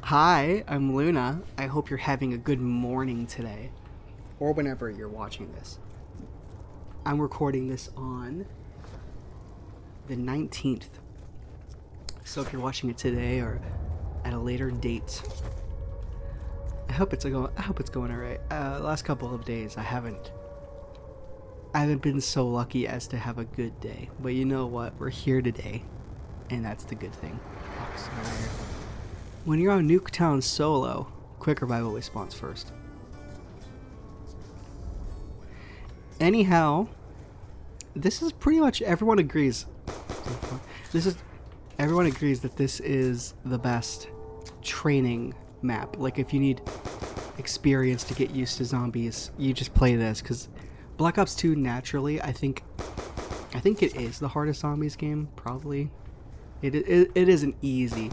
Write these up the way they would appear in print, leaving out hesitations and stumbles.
Hi, I'm Luna. I hope you're having a good morning today, or whenever you're watching this. I'm recording this on the 19th, so if you're watching it today or at a later date, I hope it's going alright. Last couple of days, I haven't been so lucky as to have a good day, but you know what? We're here today, and that's the good thing. Oh, sorry. When you're on Nuketown solo, quick revival always spawns first. Anyhow, this is pretty much everyone agrees. This is everyone agrees that this is the best training map. Like if you need experience to get used to zombies, you just play this because Black Ops 2 naturally, I think it is the hardest zombies game probably. It isn't easy.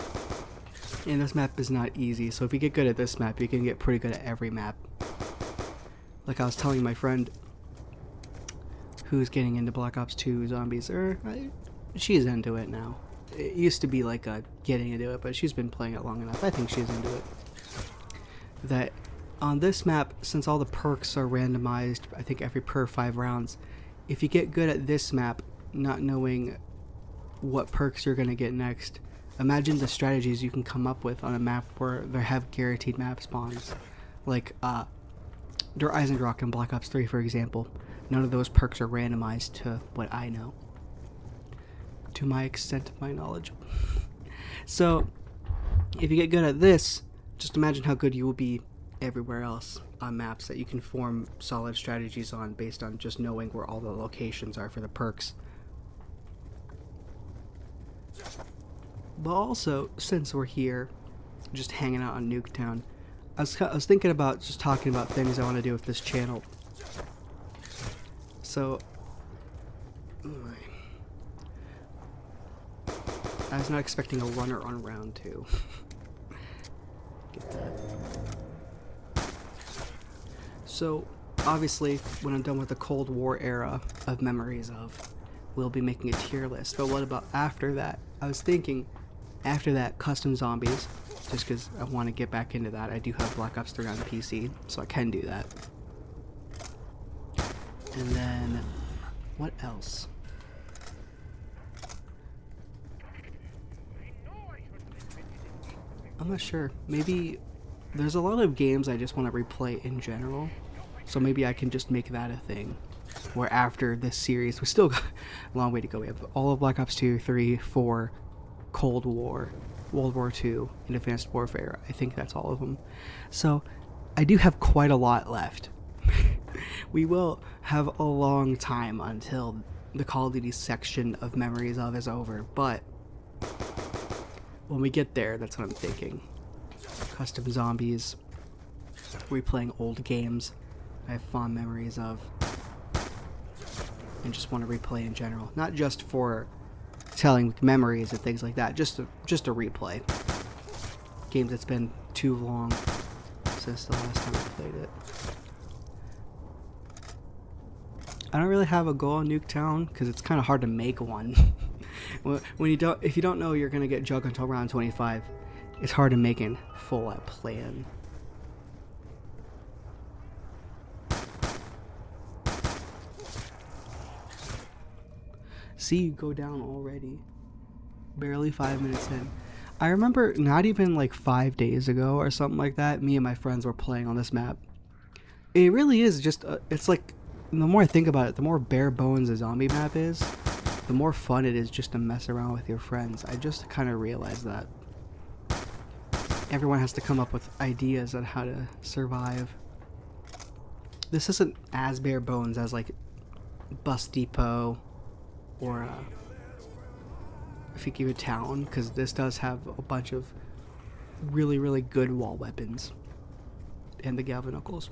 And this map is not easy, so if you get good at this map, you can get pretty good at every map. Like I was telling my friend who's getting into Black Ops 2 zombies, she's into it now. It used to be like a getting into it, but she's been playing it long enough. I think she's into it. That on this map, since all the perks are randomized, I think every per 5 rounds, if you get good at this map, not knowing what perks you're going to get next, imagine the strategies you can come up with on a map where they have guaranteed map spawns. Like, Der Eisenrock in Black Ops 3, for example. None of those perks are randomized to what I know. To my extent of my knowledge. So, if you get good at this, just imagine how good you will be everywhere else on maps that you can form solid strategies on based on just knowing where all the locations are for the perks. But also, since we're here, just hanging out on Nuketown, I was thinking about just talking about things I want to do with this channel. So, I was not expecting a runner on round 2. Get that. So, obviously, when I'm done with the Cold War era of Memories of, we'll be making a tier list. But what about after that? I was thinking, after that, custom zombies, just because I want to get back into that. I do have Black Ops 3 on PC, so I can do that. And then, what else? I'm not sure. Maybe there's a lot of games I just want to replay in general, so maybe I can just make that a thing. Where after this series, we still got a long way to go. We have all of Black Ops 2, 3, 4, Cold War, World War II, and Advanced Warfare. I think that's all of them. So I do have quite a lot left. We will have a long time until the Call of Duty section of Memories of is over, but when we get there, that's what I'm thinking. Custom zombies, replaying old games I have fond memories of, and just want to replay in general. Not just for telling memories and things like that, just a replay. Games that's been too long since the last time I played it. I don't really have a goal on Nuketown because it's kind of hard to make one. If you don't know you're gonna get jug until round 25, it's hard to make a full-out plan. See you go down already. Barely 5 minutes in. I remember not even like 5 days ago or something like that, me and my friends were playing on this map. It really is just, it's like, the more I think about it, the more bare bones a zombie map is, the more fun it is just to mess around with your friends. I just kind of realized that. Everyone has to come up with ideas on how to survive. This isn't as bare bones as like Bus Depot or Nuketown, because this does have a bunch of really, really good wall weapons and the galvanicles.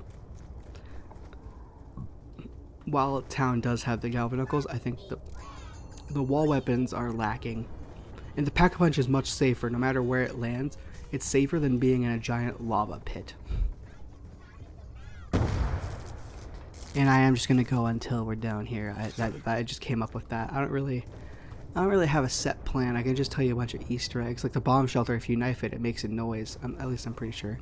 While Town does have the galvanicles, I think the wall weapons are lacking. And the Pack-a-Punch is much safer. No matter where it lands, it's safer than being in a giant lava pit. And I am just going to go until we're down here. I just came up with that. I don't really I don't really have a set plan. I can just tell you a bunch of Easter eggs. Like the bomb shelter, if you knife it, it makes a noise. At least I'm pretty sure.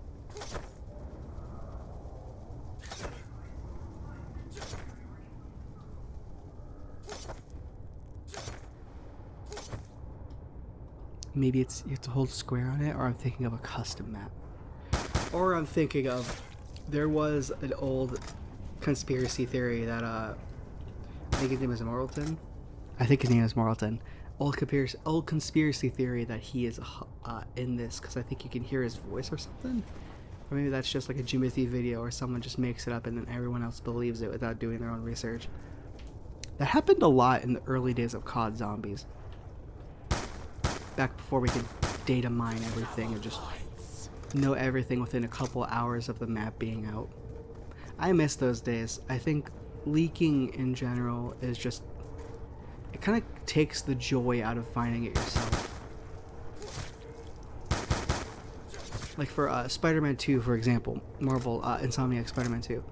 Maybe it's you have to hold square on it, or I'm thinking of a custom map. Or I'm thinking of, there was an old conspiracy theory that, I think his name is Moralton. I think his name is Moralton. Old conspiracy theory that he is in this, because I think you can hear his voice or something. Or maybe that's just like a Jimothy video, or someone just makes it up and then everyone else believes it without doing their own research. That happened a lot in the early days of COD Zombies. Back before we could data mine everything and just know everything within a couple hours of the map being out. I miss those days. I think leaking in general is just, it kind of takes the joy out of finding it yourself. Like for Spider-Man 2, for example, Marvel Insomniac Spider-Man 2,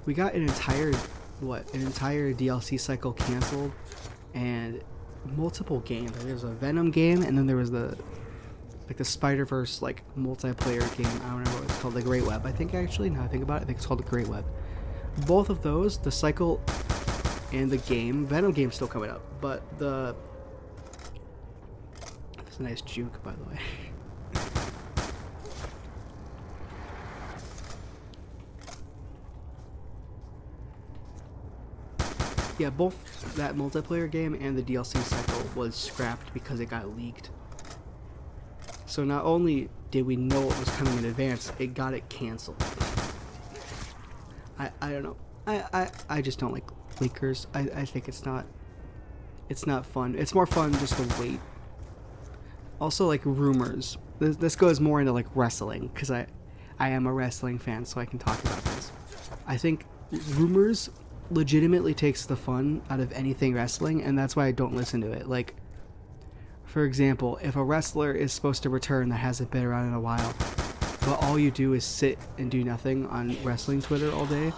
we got an entire DLC cycle canceled, and multiple games. There was a Venom game, and then there was the Spider-Verse like multiplayer game. I don't remember what it's called. The Great Web, I think. Actually, now I think about it, I think it's called the Great Web. Both of those, the cycle and the game, Venom game's still coming up, but the, that's a nice juke, by the way. Yeah, both that multiplayer game and the DLC cycle was scrapped because it got leaked. So not only did we know what was coming in advance, it got it canceled. I don't know. I just don't like leakers. I think it's not fun. It's more fun just to wait. Also, like rumors. This goes more into like wrestling, because I am a wrestling fan, so I can talk about this. I think rumors legitimately takes the fun out of anything wrestling, and that's why I don't listen to it. Like, for example, if a wrestler is supposed to return that hasn't been around in a while, but all you do is sit and do nothing on wrestling Twitter all day,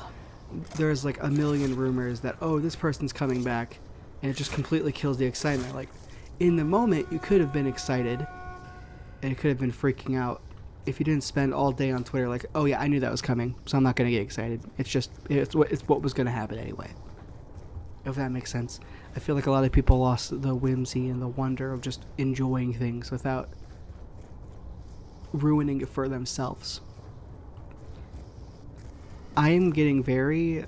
there's like a million rumors that, oh, this person's coming back, and it just completely kills the excitement. Like, in the moment, you could have been excited, and it could have been freaking out if you didn't spend all day on Twitter like, oh yeah, I knew that was coming, so I'm not going to get excited. It's what was going to happen anyway. If that makes sense. I feel like a lot of people lost the whimsy and the wonder of just enjoying things without ruining it for themselves. I am getting very,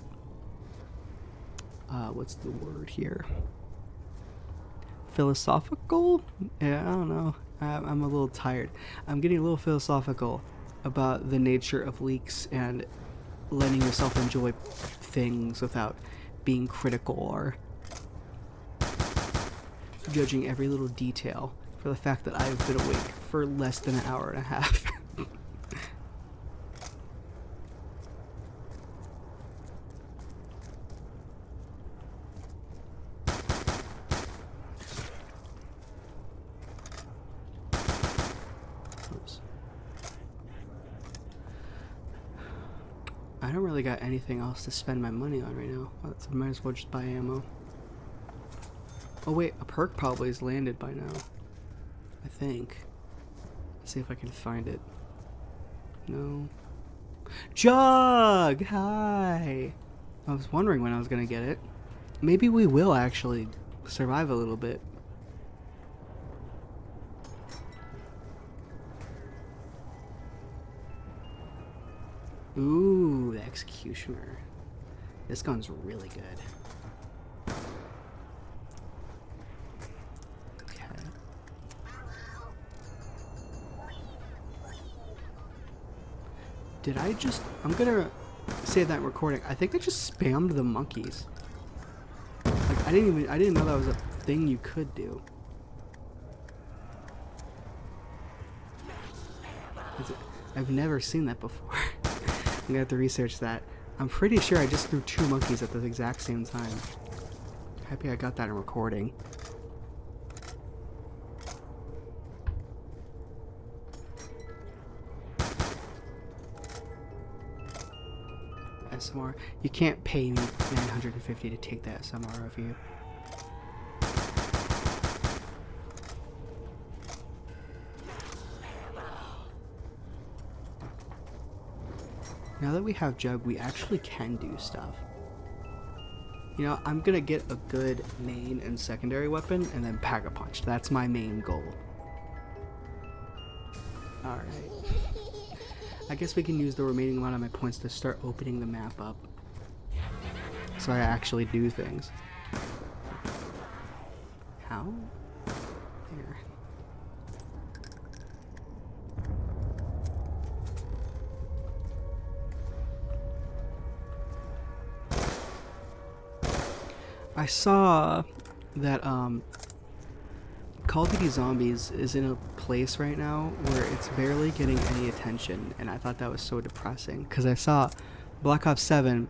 what's the word here? Philosophical? Yeah, I don't know. I'm a little tired. I'm getting a little philosophical about the nature of leaks and letting yourself enjoy things without being critical or judging every little detail for the fact that I've been awake for less than an hour and a half. I don't really got anything else to spend my money on right now. So I might as well just buy ammo. Oh wait, a perk probably is landed by now. I think. Let's see if I can find it. No. Jug! Hi! I was wondering when I was gonna get it. Maybe we will actually survive a little bit. Ooh, the Executioner. This gun's really good. Okay. Did I just... I'm gonna save that recording. I think I just spammed the monkeys. Like, I didn't know that was a thing you could do. I've never seen that before. I'm gonna have to research that. I'm pretty sure I just threw 2 monkeys at the exact same time. Happy I got that in recording. SMR. You can't pay me $950 to take that SMR of you. Now that we have Jug, we actually can do stuff. You know, I'm gonna get a good main and secondary weapon and then Pack-a-Punch. That's my main goal. Alright. I guess we can use the remaining amount of my points to start opening the map up. So I actually do things. How? Here. I saw that Call of Duty Zombies is in a place right now where it's barely getting any attention, and I thought that was so depressing because I saw Black Ops 7,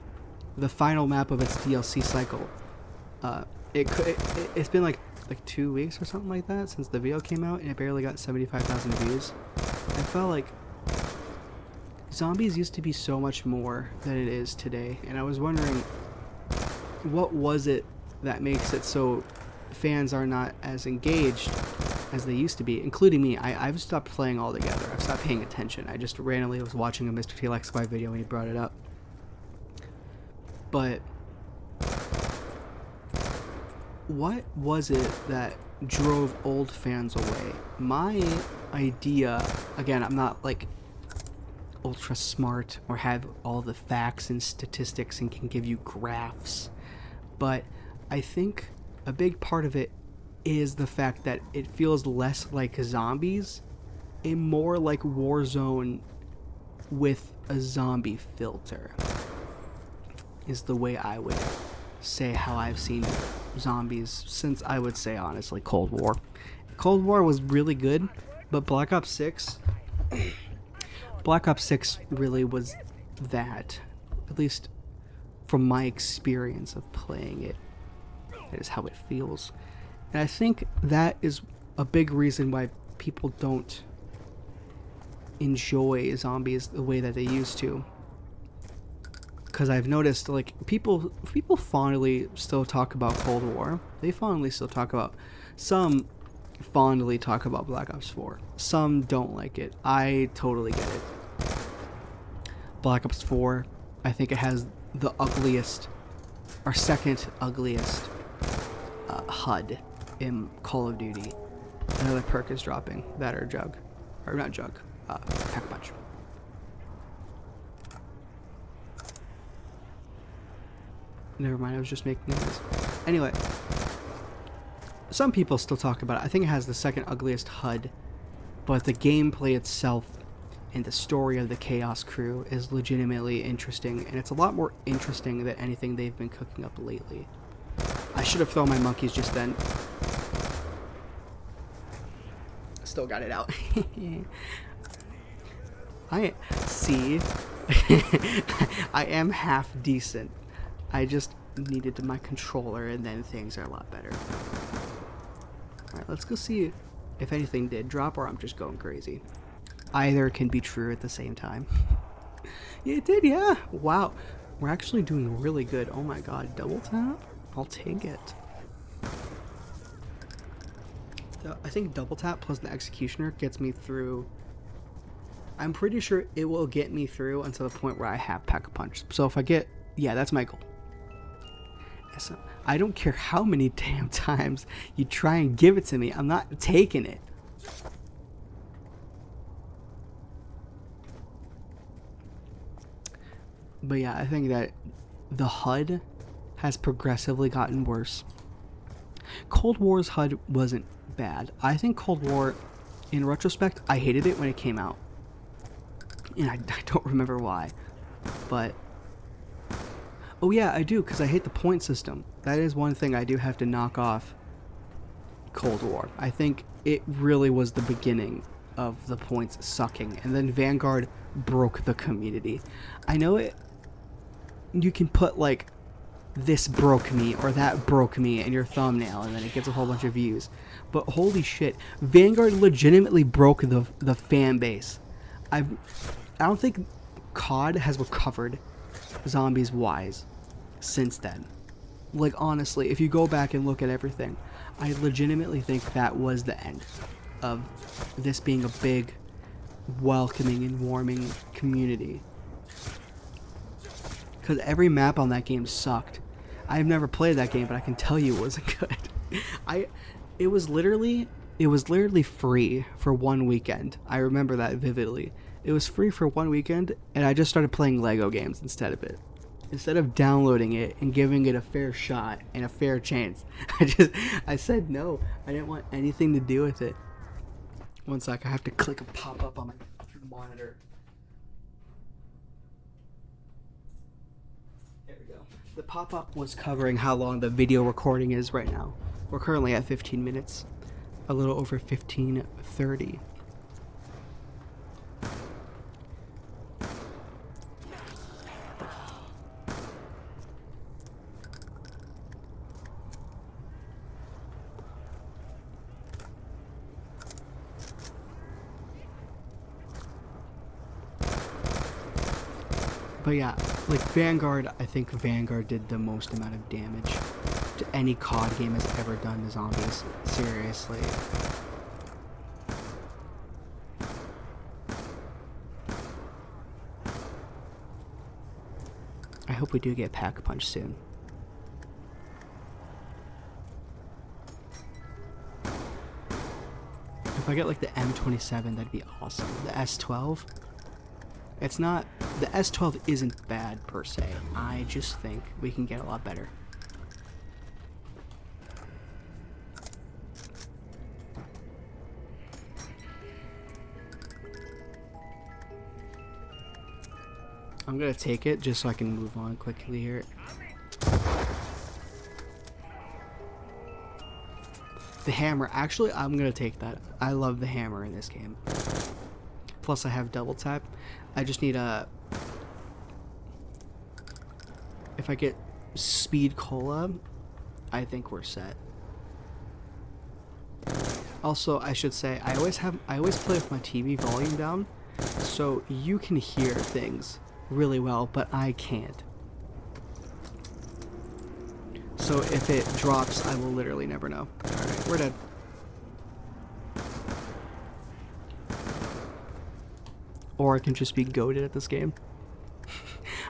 the final map of its DLC cycle. It's been like 2 weeks or something like that since the video came out, and it barely got 75,000 views. I felt like Zombies used to be so much more than it is today, and I was wondering what was it that makes it so fans are not as engaged as they used to be, including me. I've stopped playing altogether. I've stopped paying attention. I just randomly was watching a Mr. TLXY video when he brought it up. But what was it that drove old fans away? My idea, again, I'm not like ultra smart or have all the facts and statistics and can give you graphs, but I think a big part of it is the fact that it feels less like Zombies and more like Warzone with a zombie filter, is the way I would say how I've seen Zombies since, I would say honestly, Cold War. Cold War was really good, but Black Ops 6 really was that, at least from my experience of playing it. That is how it feels. And I think that is a big reason why people don't enjoy Zombies the way that they used to. Because I've noticed, like, people fondly still talk about Cold War. They fondly still talk about, some fondly talk about Black Ops 4. Some don't like it. I totally get it. Black Ops 4, I think it has the ugliest, or second ugliest HUD in Call of Duty. Another perk is dropping. That or Jug. Or not Jug. Pack-a-Punch. Never mind, I was just making noise. Anyway, some people still talk about it. I think it has the second ugliest HUD, but the gameplay itself and the story of the Chaos Crew is legitimately interesting, and it's a lot more interesting than anything they've been cooking up lately. I should have thrown my monkeys just then. Still got it out. I see. I am half decent. I just needed my controller, and then things are a lot better. Alright, let's go see if anything did drop or I'm just going crazy. Either can be true at the same time. Yeah, it did, yeah. Wow. We're actually doing really good. Oh my god, double tap? I'll take it. I think double tap plus the executioner gets me through. I'm pretty sure it will get me through until the point where I have Pack-a-Punch. So if I get, yeah, that's my goal. So I don't care how many damn times you try and give it to me. I'm not taking it. But yeah, I think that the HUD has progressively gotten worse. Cold War's HUD wasn't bad. I think Cold War, in retrospect, I hated it when it came out. And I don't remember why. But oh yeah, I do, because I hate the point system. That is one thing I do have to knock off Cold War. I think it really was the beginning of the points sucking, and then Vanguard broke the community. I know it. You can put like, this broke me or that broke me in your thumbnail, and then it gets a whole bunch of views. But holy shit, Vanguard legitimately broke the fan base. I don't think COD has recovered Zombies wise since then. Like, honestly, if you go back and look at everything, I legitimately think that was the end of this being a big, welcoming and warming community. because every map on that game sucked. I've never played that game, but I can tell you it wasn't good. It was literally free for one weekend. I remember that vividly. It was free for one weekend, and I just started playing Lego games instead of it. Instead of downloading it and giving it a fair shot and a fair chance, I said no. I didn't want anything to do with it. One sec, I have to click a pop-up on my monitor. There we go. The pop-up was covering how long the video recording is right now. We're currently at 15 minutes. A little over 15:30. But yeah, like Vanguard, I think Vanguard did the most amount of damage to any COD game has ever done to zombies. Seriously. I hope we do get Pack Punch soon. If I get like the M27, that'd be awesome. The S12, it's not, the S12 isn't bad per se. I just think we can get a lot better. I'm gonna take it just so I can move on quickly here. The hammer, actually, I'm gonna take that. I love the hammer in this game. Plus I have double tap. I just need a... If I get speed cola, I think we're set. Also, I should say, I always play with my TV volume down, so you can hear things really well, but I can't. So if it drops, I will literally never know. Alright, we're dead. Or I can just be goated at this game.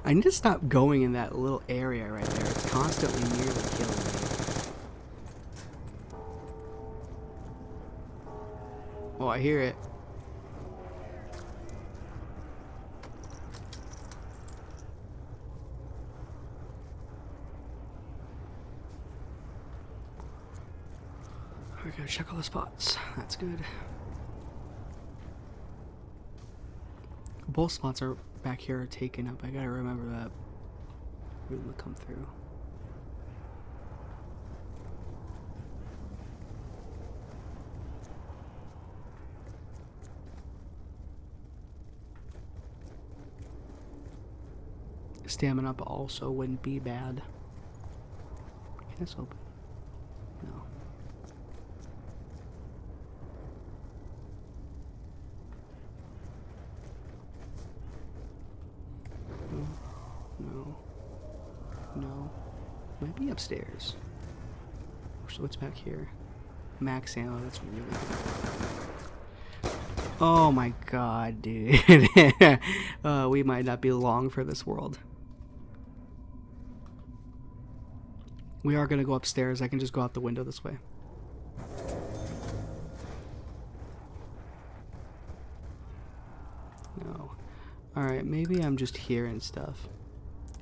I need to stop going in that little area right there. It's constantly nearly killing me. Oh, I hear it. We gotta check all the spots. That's good. Both spots are back here are taken up. I gotta remember that. We're gonna come through. Stamina up also wouldn't be bad. Can this open? No. No. Might be upstairs. So what's back here? Max ammo, that's really good. Oh my god, dude. We might not be long for this world. We are gonna go upstairs. I can just go out the window this way. No. Alright, maybe I'm just hearing stuff.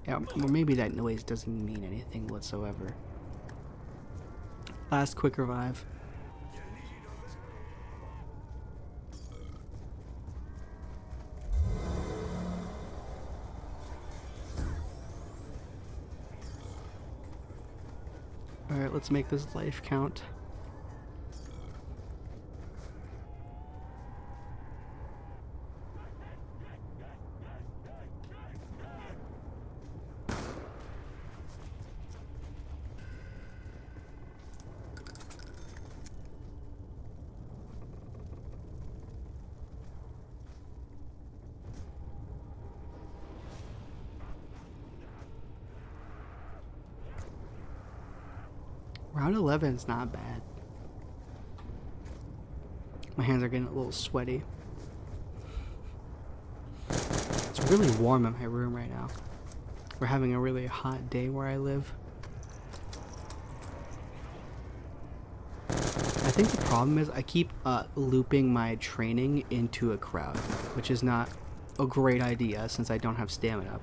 Yeah, or maybe that noise doesn't mean anything whatsoever. Last quick revive. Alright, let's make this life count. Round 11 is not bad. My hands are getting a little sweaty. It's really warm in my room right now. We're having a really hot day where I live. I think the problem is I keep looping my training into a crowd, which is not a great idea since I don't have stamina.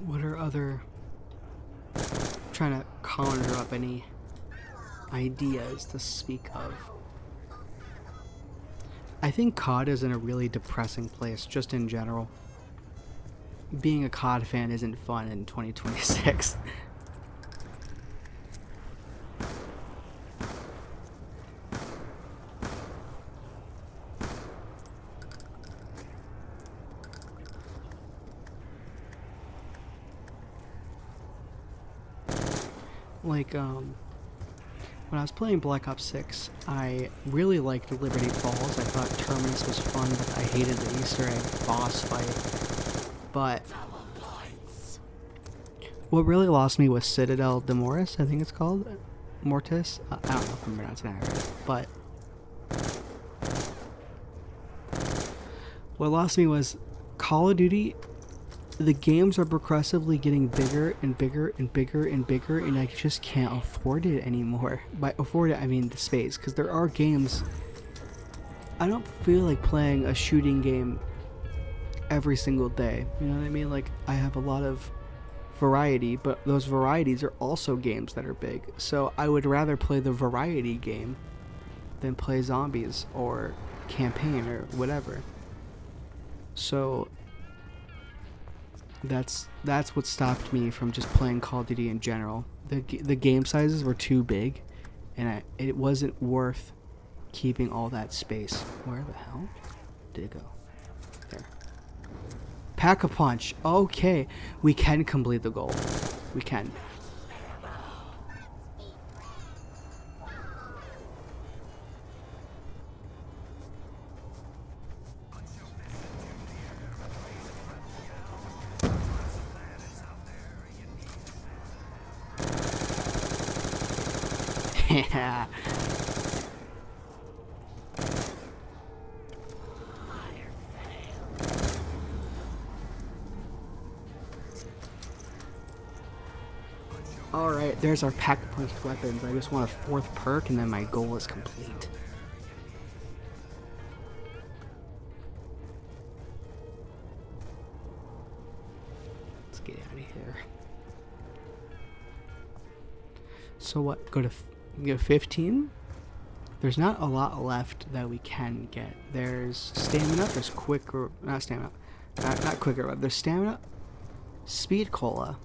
What are other... trying to conjure up any ideas to speak of. I think COD is in a really depressing place, just in general. Being a COD fan isn't fun in 2026. Like, when I was playing Black Ops 6, I really liked Liberty Falls. I thought Terminus was fun, but I hated the Easter egg boss fight. But what really lost me was Citadel de Mortis, I think it's called. Mortis? I don't know if I'm pronouncing that right. But what lost me was Call of Duty. The games are progressively getting bigger and bigger and bigger and bigger, and I just can't afford it anymore. By afford it, I mean the space, because there are games... I don't feel like playing a shooting game every single day, you know what I mean? Like, I have a lot of variety, but those varieties are also games that are big, so I would rather play the variety game than play zombies or campaign or whatever. So... That's what stopped me from just playing Call of Duty in general. The game sizes were too big, and it wasn't worth keeping all that space. Where the hell did it go? There. Pack-a-Punch. Okay, we can complete the goal. We can. Yeah. Alright, there's our pack-a-punch weapons. I just want a 4th perk and then my goal is complete. Let's get out of here. So what? Go to 15? There's not a lot left that we can get. There's stamina, there's quicker, not stamina, not quicker, but there's stamina, speed cola,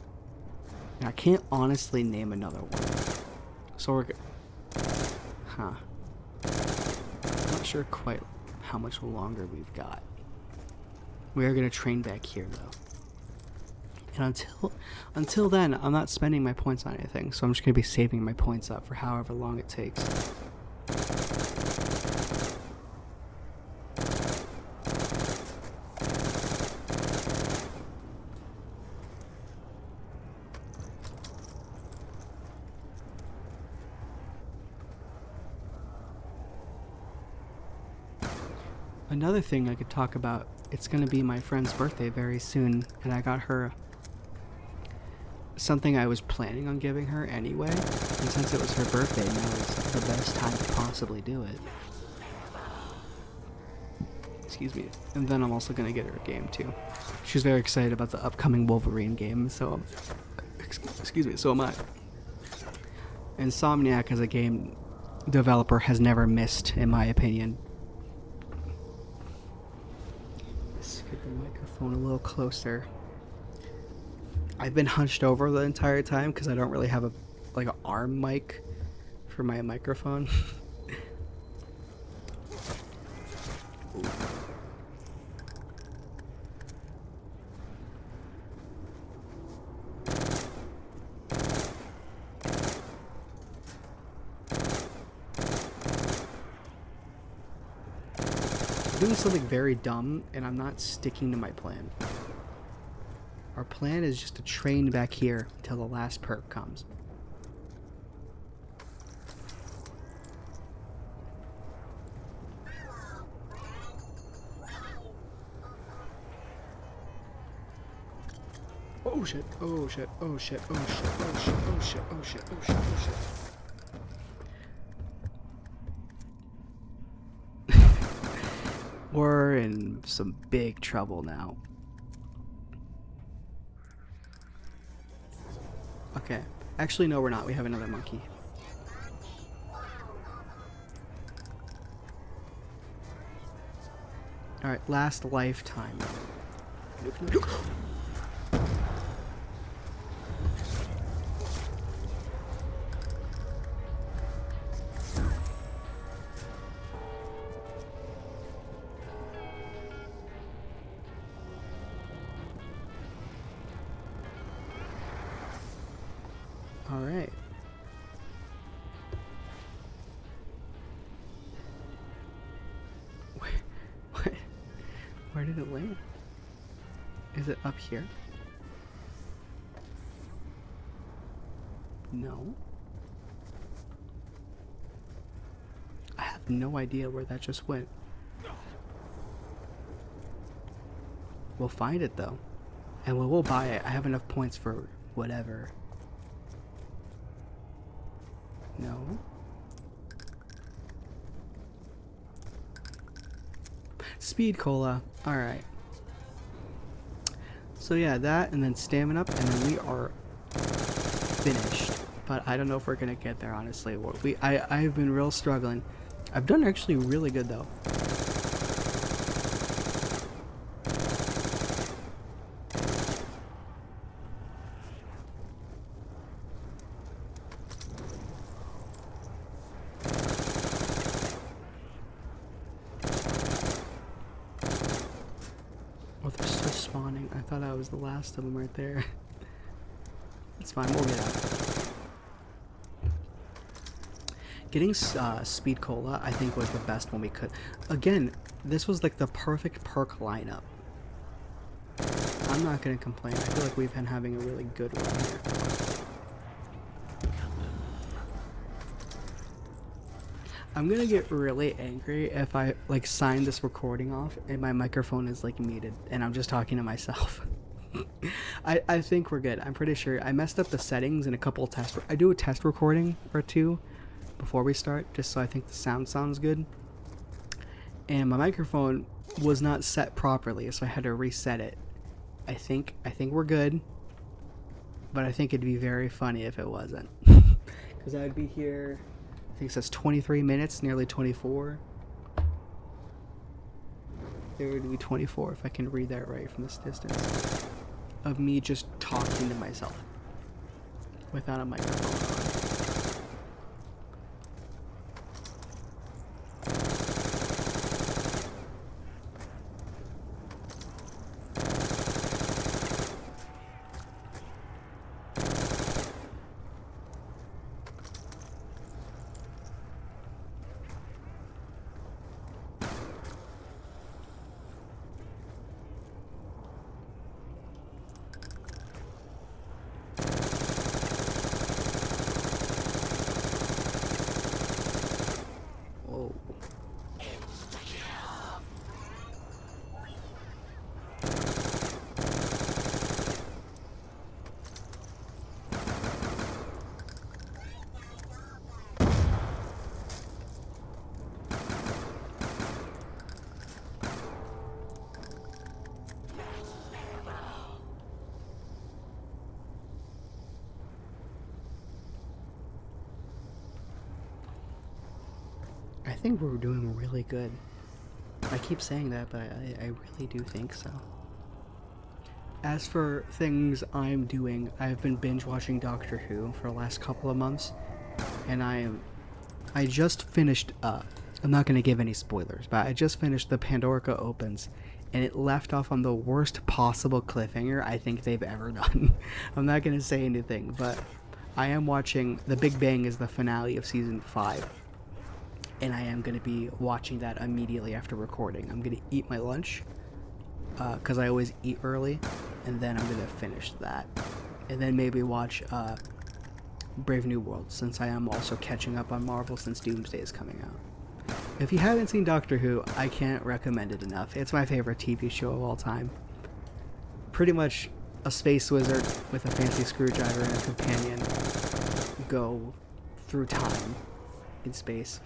and I can't honestly name another one. So we're good. Huh. I'm not sure quite how much longer we've got. We are gonna train back here though. And until then, I'm not spending my points on anything, so I'm just going to be saving my points up for however long it takes. Another thing I could talk about, it's going to be my friend's birthday very soon, and I got her something I was planning on giving her anyway, and since it was her birthday, now is the best time to possibly do it. Excuse me. And then I'm also gonna get her a game too. She's very excited about the upcoming Wolverine game, so excuse me, so am I. Insomniac as a game developer has never missed, in my opinion. Let's get the microphone a little closer. I've been hunched over the entire time because I don't really have a like an arm mic for my microphone. I'm doing something very dumb and I'm not sticking to my plan. Our plan is just to train back here until the last perk comes. Oh shit, oh shit, oh shit, oh shit, oh shit, oh shit, oh shit, oh shit, oh shit. We're in some big trouble now. Okay. Actually, no, we're not. We have another monkey. Alright, last lifetime. Alright. Where did it land? Is it up here? No. I have no idea where that just went. We'll find it though. And we'll buy it. I have enough points for whatever. No. Speed cola. Alright. So yeah, that and then stamina up and then we are finished. But I don't know if we're gonna get there honestly. I've been real struggling. I've done actually really good though. Spawning. I thought I was the last of them right there. It's fine, we'll get out. Getting speed cola, I think, was the best one we could. Again, this was like the perfect perk lineup. I'm not gonna complain. I feel like we've been having a really good run here. I'm gonna get really angry if I like sign this recording off and my microphone is like muted and I'm just talking to myself. I think we're good. I'm pretty sure I messed up the settings in a couple of tests. I do a test recording or two before we start just so I think the sound sounds good. And my microphone was not set properly, so I had to reset it. I think we're good, but I think it'd be very funny if it wasn't. Because I'd be here. I think it says 23 minutes, nearly 24. There would be 24 if I can read that right from this distance. Of me just talking to myself without a microphone on. think we're doing really good. I keep saying that, but I really do think so. As for things I'm doing, I've been binge watching Doctor Who for the last couple of months, and I just finished, I'm not going to give any spoilers, but I just finished The Pandorica Opens, and it left off on the worst possible cliffhanger I think they've ever done. I'm not going to say anything, but I am watching The Big Bang is the finale of season 5, and I am going to be watching that immediately after recording. I'm going to eat my lunch, because I always eat early, and then I'm going to finish that, and then maybe watch Brave New World, since I am also catching up on Marvel since Doomsday is coming out. If you haven't seen Doctor Who, I can't recommend it enough. It's my favorite TV show of all time. Pretty much a space wizard with a fancy screwdriver and a companion go through time in space.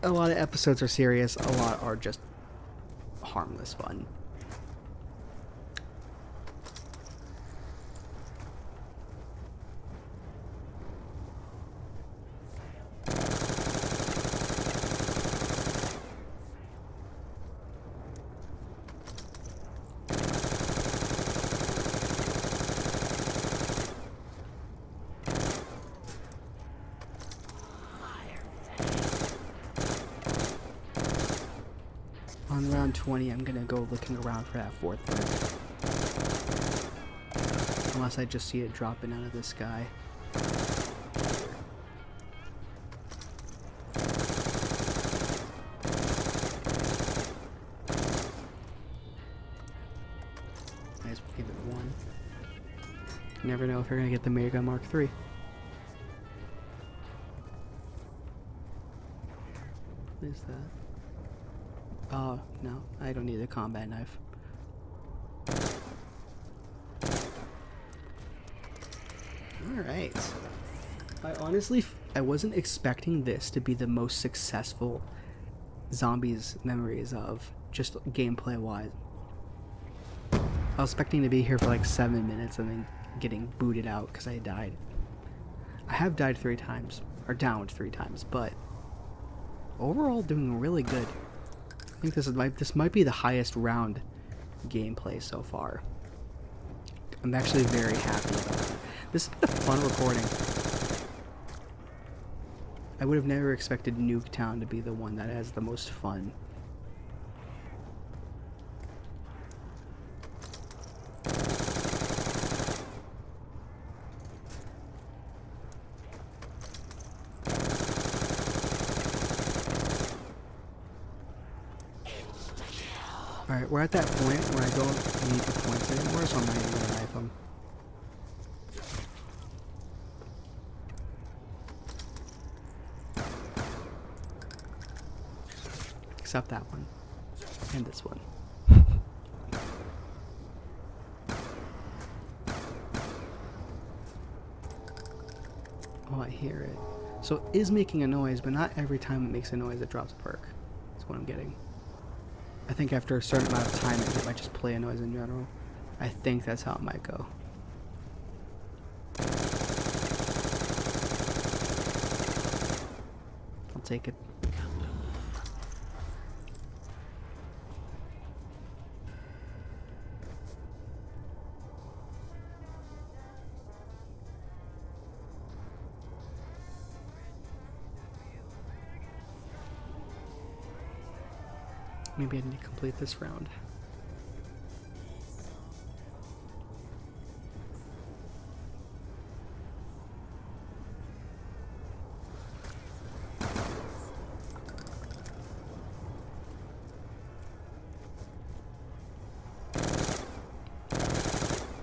A lot of episodes are serious, a lot are just harmless fun. On round 20, I'm gonna go looking around for that 4th brick. Unless I just see it dropping out of the sky. Nice, we'll give it 1. You never know if you're gonna get the Mega Mark III. What is that? Oh, no, I don't need a combat knife. Alright. I wasn't expecting this to be the most successful Zombies memories of, just gameplay wise. I was expecting to be here for like 7 minutes and then getting booted out because I died. I have died 3 times, or downed 3 times, but overall doing really good. I think this might be the highest round gameplay so far. I'm actually very happy about that. This has been a fun recording. I would have never expected Nuketown to be the one that has the most fun. Alright, we're at that point where I don't need the points anymore, so I'm not even gonna knife them. Except that one. And this one. Oh, I hear it. So it is making a noise, but not every time it makes a noise it drops a perk. That's what I'm getting. I think after a certain amount of time it might just play a noise in general. I think that's how it might go. I'll take it. Maybe I need to complete this round.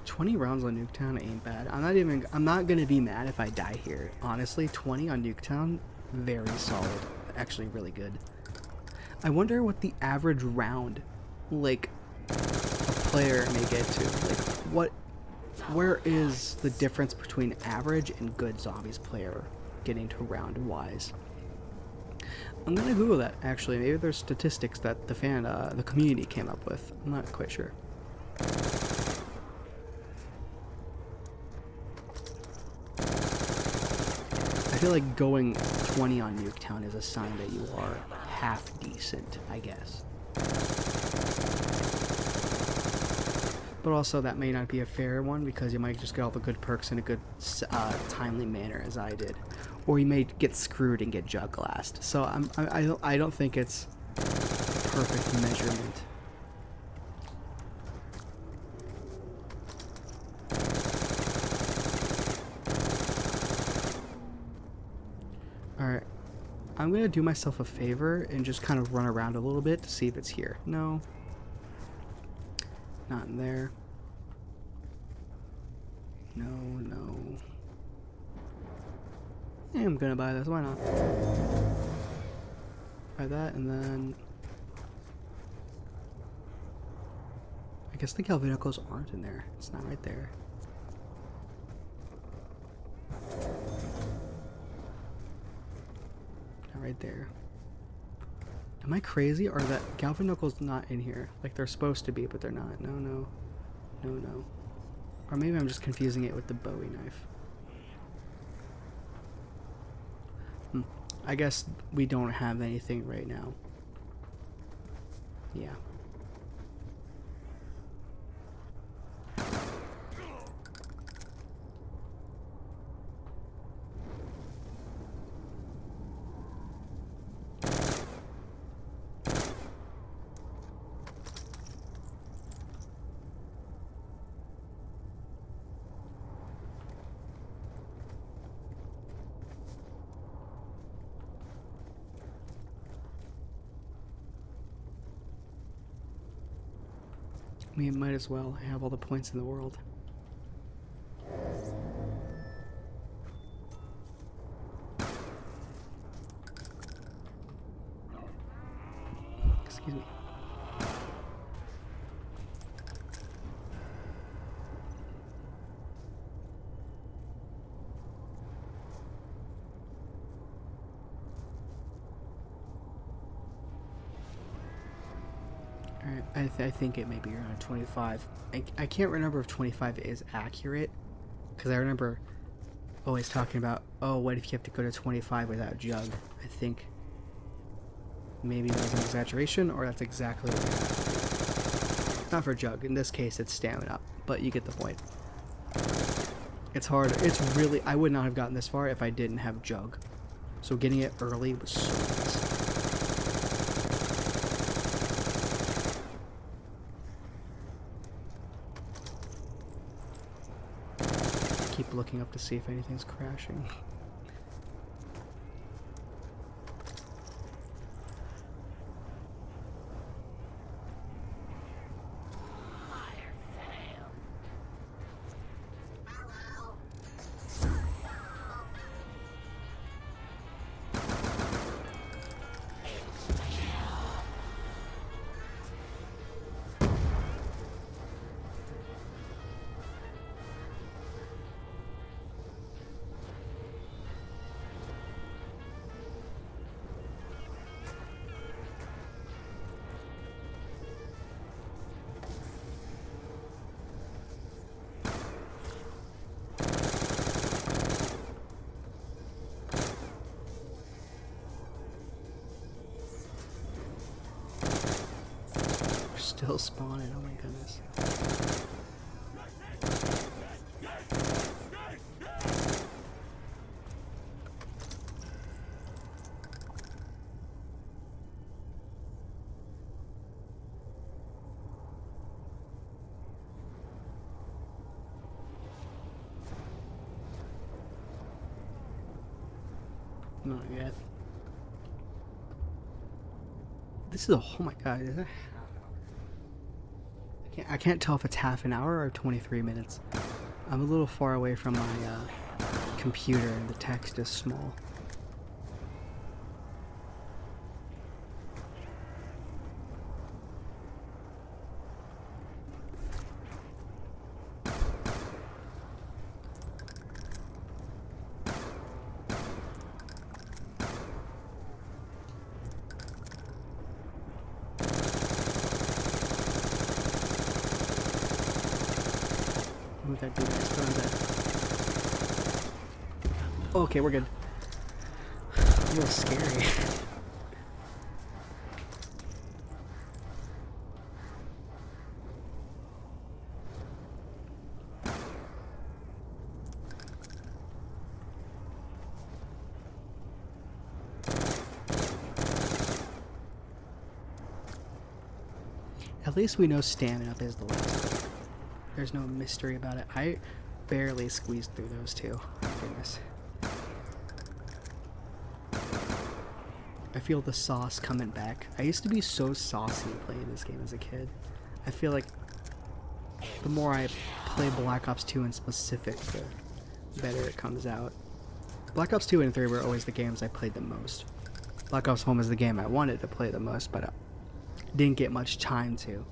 $20 on Nuketown ain't bad. I'm not gonna be mad if I die here. Honestly, 20 on Nuketown, very solid. Actually really good. I wonder what the average round, like, a player may get to. Like, where is the difference between average and good zombies player getting to round-wise? I'm gonna Google that, actually. Maybe there's statistics that the community came up with. I'm not quite sure. I feel like going 20 on Nuketown is a sign that you are half decent, I guess. But also that may not be a fair one because you might just get all the good perks in a good timely manner as I did. Or you may get screwed and get jug last. So I don't think it's a perfect measurement. Alright, I'm gonna do myself a favor and just kind of run around a little bit to see if it's here. No. Not in there. No, no. Yeah, I'm gonna buy this, why not? Buy that and then... I guess the Galvanicals aren't in there. It's not right there. Right there. Am I crazy? Or that Galvanical's not in here? Like they're supposed to be, but they're not. No, no. No, no. Or maybe I'm just confusing it with the Bowie knife. I guess we don't have anything right now. Yeah. We might as well have all the points in the world. Excuse me. I think it may be around 25. I can't remember if 25 is accurate, because I remember always talking about, oh, what if you have to go to 25 without jug? I think maybe that's an exaggeration, or that's exactly what you have to do. Not for jug. In this case, it's stamina, but you get the point. It's hard. It's really... I would not have gotten this far if I didn't have jug. So getting it early was so nice. Keep looking up to see if anything's crashing. Still spawning, oh my goodness. Not yet. This is a, oh my god, is that... I can't tell if it's half an hour or 23 minutes. I'm a little far away from my computer and the text is small. Move that dude next to him. Okay, we're good. It was scary. At least we know stamina is the last. There's no mystery about it. I barely squeezed through those two. Oh, goodness. I feel the sauce coming back. I used to be so saucy playing this game as a kid. I feel like the more I play Black Ops 2 in specific, the better it comes out. Black Ops 2 and 3 were always the games I played the most. Black Ops 1 was the game I wanted to play the most, but I didn't get much time to.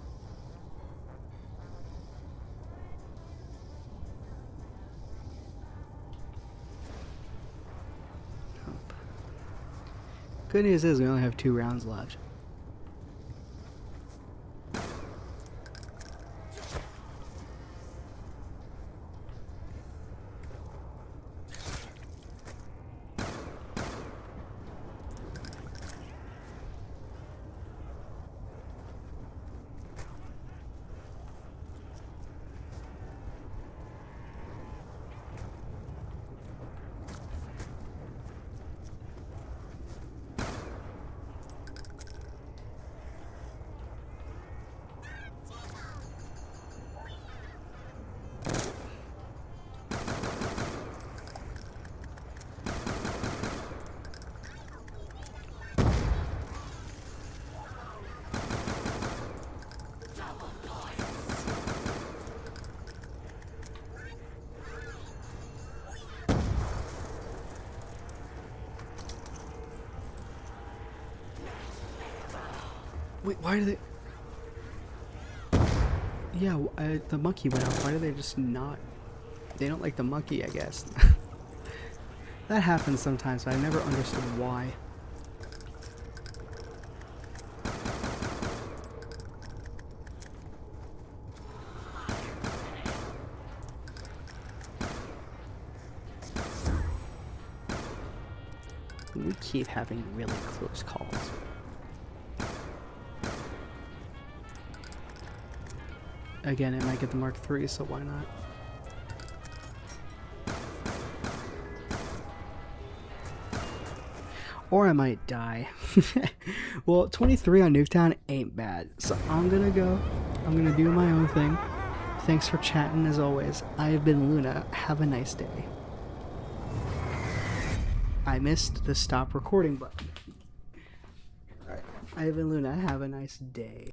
Good news is we only have 2 rounds left. Wait, why do they... Yeah, the monkey went off. Why do they just not... They don't like the monkey, I guess. That happens sometimes, but I never understood why. We keep having really close calls. Again, it might get the Mark III, so why not? Or I might die. Well, 23 on Nuketown ain't bad, so I'm gonna go. I'm gonna do my own thing. Thanks for chatting as always. I have been Luna. Have a nice day. I missed the stop recording button. Alright. I have been Luna. Have a nice day.